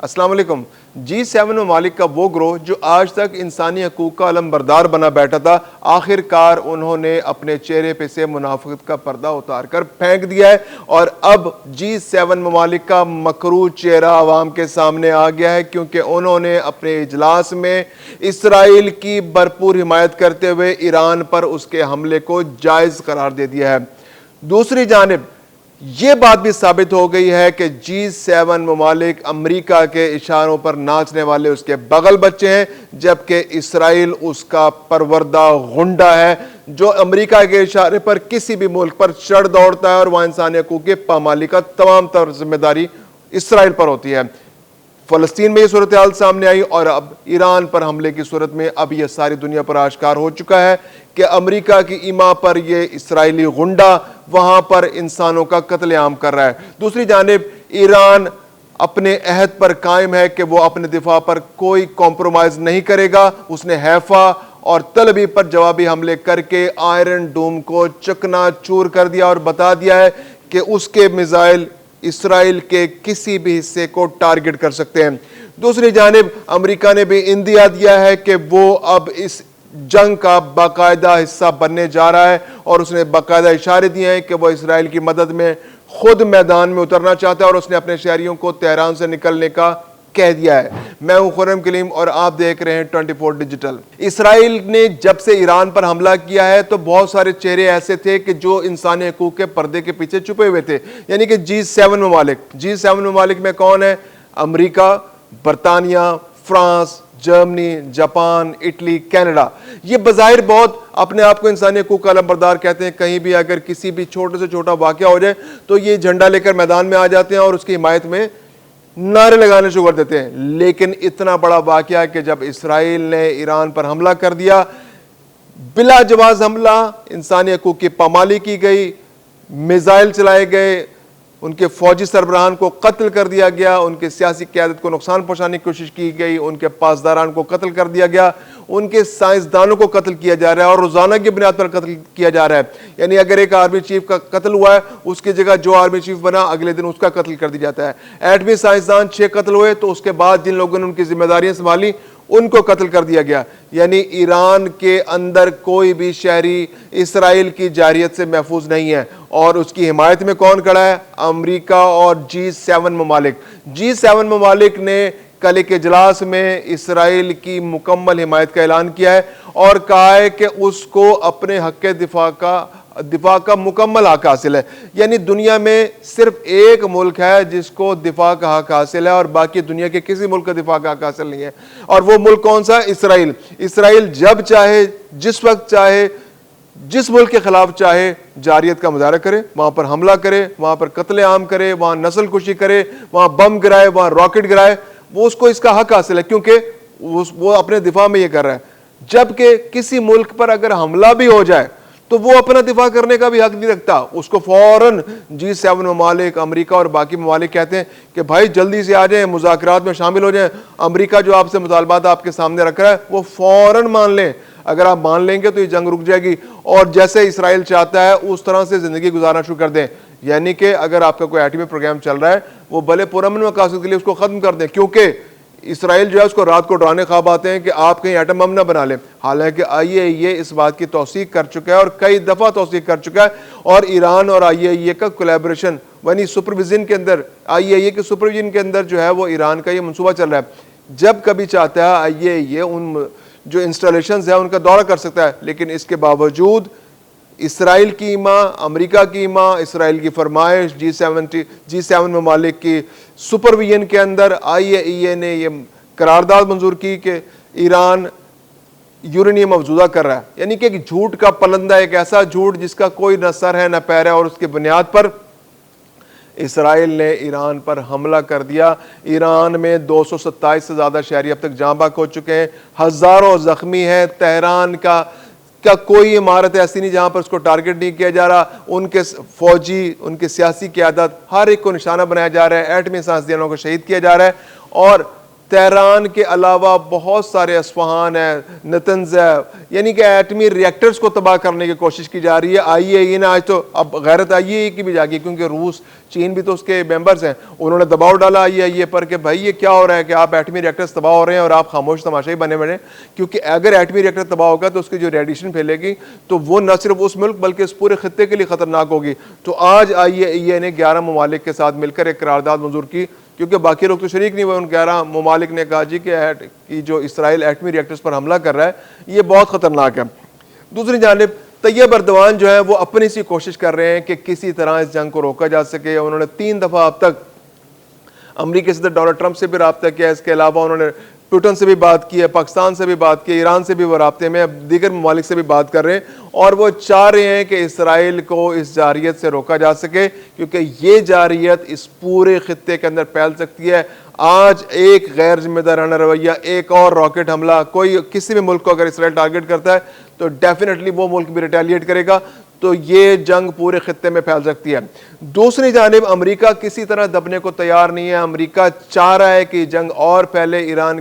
السلام علیکم۔ G7 ممالک کا وہ گروہ جو آج تک انسانی حقوق کا علم بردار بنا بیٹھا تھا، آخر کار انہوں نے اپنے چہرے پہ سے منافقت کا پردہ اتار کر پھینک دیا ہے، اور اب G7 ممالک کا مکروہ چہرہ عوام کے سامنے آ گیا ہے، کیونکہ انہوں نے اپنے اجلاس میں اسرائیل کی بھرپور حمایت کرتے ہوئے ایران پر اس کے حملے کو جائز قرار دے دیا ہے۔ دوسری جانب یہ بات بھی ثابت ہو گئی ہے کہ G7 ممالک امریکہ کے اشاروں پر ناچنے والے اس کے بغل بچے ہیں، جبکہ اسرائیل اس کا پروردہ غنڈہ ہے جو امریکہ کے اشارے پر کسی بھی ملک پر چڑھ دوڑتا ہے، اور وہاں انسانی حقوق کی پامالی کا تمام تر ذمہ داری اسرائیل پر ہوتی ہے۔ فلسطین میں یہ صورتحال سامنے آئی، اور اب ایران پر حملے کی صورت میں اب یہ ساری دنیا پر آشکار ہو چکا ہے کہ امریکہ کی ایما پر یہ اسرائیلی غنڈہ وہاں پر انسانوں کا قتل عام کر رہا ہے۔ دوسری جانب ایران اپنے عہد پر قائم ہے کہ وہ اپنے دفاع پر کوئی کمپرومائز نہیں کرے گا۔ اس نے حیفا اور تل ابیب پر جوابی حملے کر کے آئرن ڈوم کو چکنا چور کر دیا، اور بتا دیا ہے کہ اس کے میزائل اسرائیل کے کسی بھی حصے کو ٹارگٹ کر سکتے ہیں۔ دوسری جانب امریکہ نے بھی اندیا دیا ہے کہ وہ اب اس جنگ کا باقاعدہ حصہ بننے جا رہا ہے، اور اس نے باقاعدہ اشارے دیے ہیں کہ وہ اسرائیل کی مدد میں خود میدان میں اترنا چاہتا ہے، اور اس نے اپنے شہریوں کو تہران سے نکلنے کا کہہ دیا ہے۔ میں ہوں خرم کلیم اور آپ دیکھ رہے ہیں 24 ڈیجیٹل۔ اسرائیل نے جب سے ایران پر حملہ کیا ہے تو بہت سارے چہرے ایسے تھے کہ جو انسانی حقوق کے پردے کے پیچھے چھپے ہوئے تھے، یعنی کہ G7 ممالک۔ G7 ممالک میں کون ہے؟ امریکہ، برطانیہ، France, Germany, Japan, Italy, Canada. یہ بظاہر بہت اپنے آپ کو انسانی حقوق کا علم بردار کہتے ہیں، کہیں بھی اگر کسی بھی چھوٹے سے چھوٹا واقعہ ہو جائے تو یہ جھنڈا لے کر میدان میں آ جاتے ہیں اور اس کی حمایت میں نعرے لگانے شروع کر دیتے ہیں۔ لیکن اتنا بڑا واقعہ کہ جب اسرائیل نے ایران پر حملہ کر دیا، بلا جواز حملہ، انسانی حقوق کی پامالی کی گئی، میزائل چلائے گئے، ان کے فوجی سربراہان کو قتل کر دیا گیا، ان کے سیاسی قیادت کو نقصان پہنچانے کی کوشش کی گئی، ان کے پاسداران کو قتل کر دیا گیا، ان کے سائنسدانوں کو قتل کیا جا رہا ہے، اور روزانہ کی بنیاد پر قتل کیا جا رہا ہے۔ یعنی اگر ایک آرمی چیف کا قتل ہوا ہے، اس کی جگہ جو آرمی چیف بنا اگلے دن اس کا قتل کر دیا جاتا ہے۔ ایٹمی سائنسدان 6 قتل ہوئے تو اس کے بعد جن لوگوں نے ان کی ذمہ داریاں سنبھالی ان کو قتل کر دیا گیا۔ یعنی ایران کے اندر کوئی بھی شہری اسرائیل کی جارحیت سے محفوظ نہیں ہے، اور اس کی حمایت میں کون کھڑا ہے؟ امریکہ اور G7 ممالک۔ G7 ممالک نے کل ایک اجلاس میں اسرائیل کی مکمل حمایت کا اعلان کیا ہے، اور کہا ہے کہ اس کو اپنے حق دفاع کا مکمل حق حاصل ہے۔ یعنی دنیا میں صرف ایک ملک ہے جس کو دفاع کا حق حاصل ہے، اور باقی دنیا کے کسی ملک کا دفاع کا حق حاصل نہیں ہے۔ اور وہ ملک کون سا؟ اسرائیل۔ اسرائیل جب چاہے، جس وقت چاہے، جس ملک کے خلاف چاہے جارحیت کا مظاہرہ کرے، وہاں پر حملہ کرے، وہاں پر قتل عام کرے، وہاں نسل کشی کرے، وہاں بم گرائے، وہاں راکٹ گرائے، وہ اس کو اس کا حق حاصل ہے، کیونکہ وہ اپنے دفاع میں یہ کر رہا ہے۔ جبکہ کسی ملک پر اگر حملہ بھی ہو جائے تو وہ اپنا دفاع کرنے کا بھی حق نہیں رکھتا، اس کو فوراً G7 ممالک، امریکہ اور باقی ممالک کہتے ہیں کہ بھائی جلدی سے آ جائیں، مذاکرات میں شامل ہو جائیں، امریکہ جو آپ سے مطالبات آپ کے سامنے رکھ رہا ہے وہ فوراً مان لیں۔ اگر آپ مان لیں گے تو یہ جنگ رک جائے گی، اور جیسے اسرائیل چاہتا ہے اس طرح سے زندگی گزارنا شروع کر دیں۔ یعنی کہ اگر آپ کا کوئی ایٹمی پروگرام چل رہا ہے، وہ بھلے پرامن مقاصد کے لیے اس کو ختم کر دیں، کیونکہ اسرائیل جو ہے اس کو رات کو ڈرانے خواب آتے ہیں کہ آپ کہیں ایٹم بم نہ بنا لیں۔ حالانکہ IAEA اس بات کی توثیق کر چکا ہے، اور کئی دفعہ توثیق کر چکا ہے، اور ایران اور IAEA کا کولیبریشن یعنی سپرویژن کے اندر، IAEA کے سپرویژن کے اندر جو ہے وہ ایران کا یہ منصوبہ چل رہا ہے۔ جب کبھی چاہتا ہے IAEA ان جو انسٹالیشنز ہیں ان کا دورہ کر سکتا ہے، لیکن اس کے باوجود اسرائیل کی ایما، امریکہ کی ایما، اسرائیل کی فرمائش، G7 ممالک کی سپرویژن کے اندر IAEA نے یہ قرارداد منظور کی کہ ایران یورینیم افزودہ کر رہا ہے۔ یعنی کہ ایک جھوٹ کا پلندہ، ایک ایسا جھوٹ جس کا کوئی نہ سر ہے نہ پیر ہے، اور اس کی بنیاد پر اسرائیل نے ایران پر حملہ کر دیا۔ ایران میں 227 سے زیادہ شہری اب تک جاں بحق ہو چکے ہیں، ہزاروں زخمی ہیں۔ تہران کا کوئی عمارت ایسی نہیں جہاں پر اس کو ٹارگٹ نہیں کیا جا رہا۔ ان کے فوجی، ان کے سیاسی قیادت، ہر ایک کو نشانہ بنایا جا رہا ہے، ایٹمی سائنسدانوں کو شہید کیا جا رہا ہے، اور تہران کے علاوہ بہت سارے اصفہان ہے، نتنز ہے، یعنی کہ ایٹمی ریئیکٹرز کو تباہ کرنے کی کوشش کی جا رہی ہے۔ IAEA نے آج تو اب غیرت IAEA کی بھی جاگی، کیونکہ روس چین بھی تو اس کے ممبرز ہیں، انہوں نے دباؤ ڈالا IAEA پر کہ بھائی یہ کیا ہو رہا ہے کہ آپ ایٹمی ریئیکٹرز تباہ ہو رہے ہیں اور آپ خاموش تماشائی بنے ہوئے ہیں، کیونکہ اگر ایٹمی ریئیکٹر تباہ ہوگا تو اس کی جو ریڈیشن پھیلے گی تو وہ نہ صرف اس ملک بلکہ اس پورے خطے کے لیے خطرناک ہوگی۔ تو آج IAEA نے 11 ممالک کے ساتھ مل کر ایک قرارداد منظور کی، کیونکہ باقی لوگ تو شریک نہیں ہوئے، ان 11 ممالک نے کہا جی کہ جو اسرائیل ایٹمی ریئیکٹرز پر حملہ کر رہا ہے یہ بہت خطرناک ہے۔ دوسری جانب طیب اردوان جو ہے وہ اپنی سی کوشش کر رہے ہیں کہ کسی طرح اس جنگ کو روکا جا سکے۔ انہوں نے 3 دفعہ اب تک امریکی صدر ڈونلڈ ٹرمپ سے بھی رابطہ کیا، اس کے علاوہ انہوں نے پوٹن سے بھی بات کی ہے، پاکستان سے بھی بات کی، ایران سے بھی وہ رابطے میں، اب دیگر ممالک سے بھی بات کر رہے ہیں، اور وہ چاہ رہے ہیں کہ اسرائیل کو اس جارحیت سے روکا جا سکے، کیونکہ یہ جارحیت اس پورے خطے کے اندر پھیل سکتی ہے۔ آج ایک غیر ذمہ دارانہ رویہ، ایک اور راکٹ حملہ، کوئی کسی بھی ملک کو اگر اسرائیل ٹارگٹ کرتا ہے تو ڈیفینیٹلی وہ ملک بھی ریٹیلیٹ کرے گا، تو یہ جنگ پورے خطے میں پھیل سکتی ہے۔ دوسری جانب امریکہ کسی طرح دبنے کو تیار نہیں ہے، امریکہ چاہ رہا ہے کہ جنگ اور پہلے ایران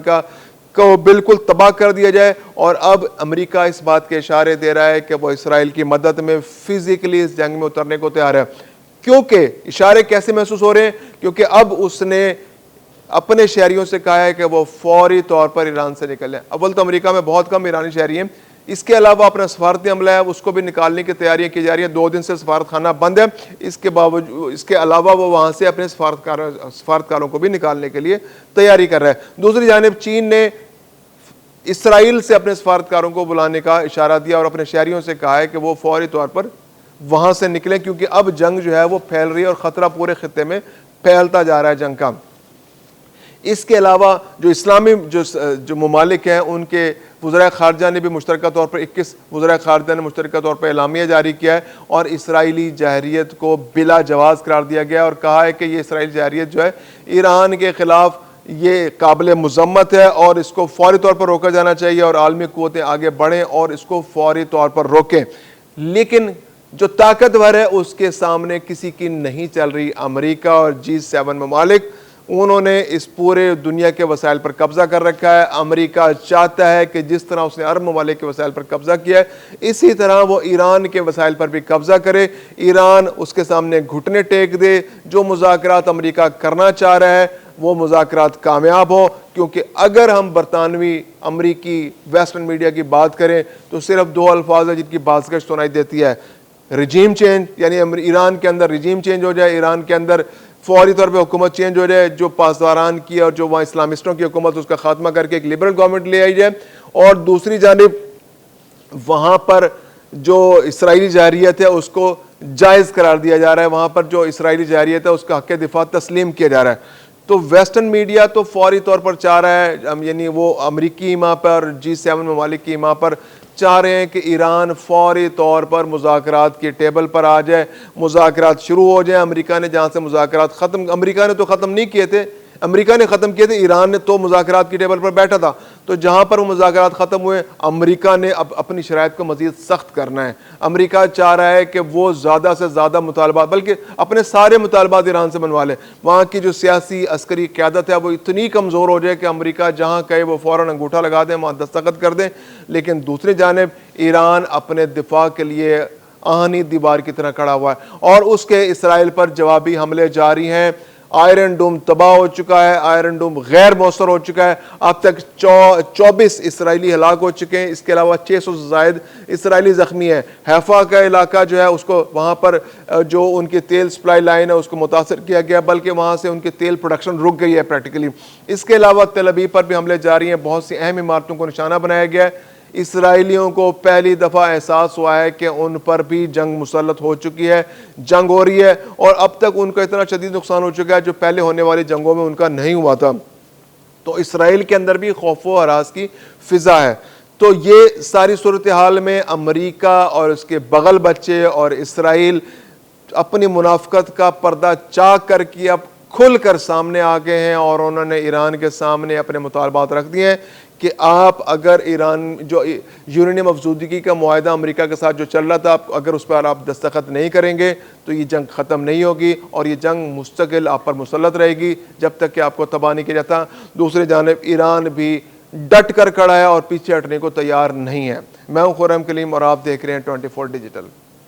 کو بالکل تباہ کر دیا جائے، اور اب امریکہ اس بات کے اشارے دے رہا ہے کہ وہ اسرائیل کی مدد میں فزیکلی اس جنگ میں اترنے کو تیار ہے۔ کیونکہ اشارے کیسے محسوس ہو رہے ہیں؟ کیونکہ اب اس نے اپنے شہریوں سے کہا ہے کہ وہ فوری طور پر ایران سے نکلیں۔ اول تو امریکہ میں بہت کم ایرانی شہری ہیں، اس کے علاوہ اپنا سفارتی عملہ ہے اس کو بھی نکالنے کی تیاریاں کی جا رہی ہیں، 2 دن سے سفارت خانہ بند ہے، اس کے علاوہ وہ وہاں سے اپنے سفارتکاروں کو بھی نکالنے کے لیے تیاری کر رہا ہے۔ دوسری جانب چین نے اسرائیل سے اپنے سفارتکاروں کو بلانے کا اشارہ دیا اور اپنے شہریوں سے کہا ہے کہ وہ فوری طور پر وہاں سے نکلیں، کیونکہ اب جنگ جو ہے وہ پھیل رہی ہے اور خطرہ پورے خطے میں پھیلتا جا رہا ہے جنگ کا۔ اس کے علاوہ جو اسلامی جو ممالک ہیں ان کے وزرائے خارجہ نے بھی مشترکہ طور پر 21 وزرائے خارجہ نے مشترکہ طور پر اعلامیہ جاری کیا ہے اور اسرائیلی جارحیت کو بلا جواز قرار دیا گیا اور کہا ہے کہ یہ اسرائیلی جارحیت جو ہے ایران کے خلاف یہ قابل مذمت ہے اور اس کو فوری طور پر روکا جانا چاہیے اور عالمی قوتیں آگے بڑھیں اور اس کو فوری طور پر روکیں۔ لیکن جو طاقتور ہے اس کے سامنے کسی کی نہیں چل رہی۔ امریکہ اور G7 ممالک انہوں نے اس پورے دنیا کے وسائل پر قبضہ کر رکھا ہے۔ امریکہ چاہتا ہے کہ جس طرح اس نے عرب ممالک کے وسائل پر قبضہ کیا ہے اسی طرح وہ ایران کے وسائل پر بھی قبضہ کرے، ایران اس کے سامنے گھٹنے ٹیک دے، جو مذاکرات امریکہ کرنا چاہ رہا ہے وہ مذاکرات کامیاب ہو۔ کیونکہ اگر ہم برطانوی، امریکی، ویسٹرن میڈیا کی بات کریں تو صرف 2 الفاظ ہیں جن کی بازگشت سنائی دیتی ہے، رجیم چینج، یعنی ایران کے اندر رجیم چینج ہو جائے، ایران کے اندر فوری طور پہ حکومت چینج ہو جائے، جو پاسداران کی اور جو وہاں اسلامسٹوں کی حکومت اس کا خاتمہ کر کے ایک لبرل گورنمنٹ لے آئی جائے، اور دوسری جانب وہاں پر جو اسرائیلی جارحیت ہے اس کو جائز قرار دیا جا رہا ہے، وہاں پر جو اسرائیلی جارحیت ہے اس کا حق دفاع تسلیم کیا جا رہا ہے۔ تو ویسٹرن میڈیا تو فوری طور پر چاہ رہا ہے، یعنی وہ امریکی ایما پر، G7 ممالک کی ایما پر چاہ رہے ہیں کہ ایران فوری طور پر مذاکرات کی ٹیبل پر آ جائے، مذاکرات شروع ہو جائیں۔ امریکہ نے جہاں سے مذاکرات امریکہ نے تو ختم نہیں کیے تھے، امریکہ نے ختم کیے تھے، ایران نے تو مذاکرات کی ٹیبل پر بیٹھا تھا، تو جہاں پر وہ مذاکرات ختم ہوئے امریکہ نے اب اپنی شرائط کو مزید سخت کرنا ہے۔ امریکہ چاہ رہا ہے کہ وہ زیادہ سے زیادہ مطالبات، بلکہ اپنے سارے مطالبات ایران سے منوا لے، وہاں کی جو سیاسی عسکری قیادت ہے وہ اتنی کمزور ہو جائے کہ امریکہ جہاں کہے وہ فوراً انگوٹھا لگا دیں، وہاں دستخط کر دیں۔ لیکن دوسری جانب ایران اپنے دفاع کے لیے آہنی دیوار کی طرح کھڑا ہوا ہے اور اس کے اسرائیل پر جوابی حملے جاری ہیں۔ آئرن ڈوم تباہ ہو چکا ہے، آئرن ڈوم غیر مؤثر ہو چکا ہے، اب تک 24 اسرائیلی ہلاک ہو چکے ہیں، اس کے علاوہ 600 سے زائد اسرائیلی زخمی ہیں۔ حیفا کا علاقہ جو ہے اس کو وہاں پر جو ان کی تیل سپلائی لائن ہے اس کو متاثر کیا گیا، بلکہ وہاں سے ان کی تیل پروڈکشن رک گئی ہے پریکٹیکلی۔ اس کے علاوہ تل ابیب پر بھی حملے جاری ہیں، بہت سی اہم عمارتوں کو نشانہ بنایا گیا ہے۔ اسرائیلیوں کو پہلی دفعہ احساس ہوا ہے کہ ان پر بھی جنگ مسلط ہو چکی ہے، جنگ ہو رہی ہے، اور اب تک ان کا اتنا شدید نقصان ہو چکا ہے جو پہلے ہونے والی جنگوں میں ان کا نہیں ہوا تھا۔ تو اسرائیل کے اندر بھی خوف و ہراس کی فضا ہے۔ تو یہ ساری صورتحال میں امریکہ اور اس کے بغل بچے اور اسرائیل اپنی منافقت کا پردہ چاک کر کے اب کھل کر سامنے آ گئے ہیں اور انہوں نے ایران کے سامنے اپنے مطالبات رکھ دیے ہیں کہ آپ اگر ایران جو یورینیم افزودگی کا معاہدہ امریکہ کے ساتھ جو چل رہا تھا، اگر اس پر آپ دستخط نہیں کریں گے تو یہ جنگ ختم نہیں ہوگی اور یہ جنگ مستقل آپ پر مسلط رہے گی جب تک کہ آپ کو تباہ نہیں کیا جاتا۔ دوسری جانب ایران بھی ڈٹ کر کھڑا ہے اور پیچھے ہٹنے کو تیار نہیں ہے۔ میں ہوں خرم کلیم اور آپ دیکھ رہے ہیں 24 ڈیجیٹل۔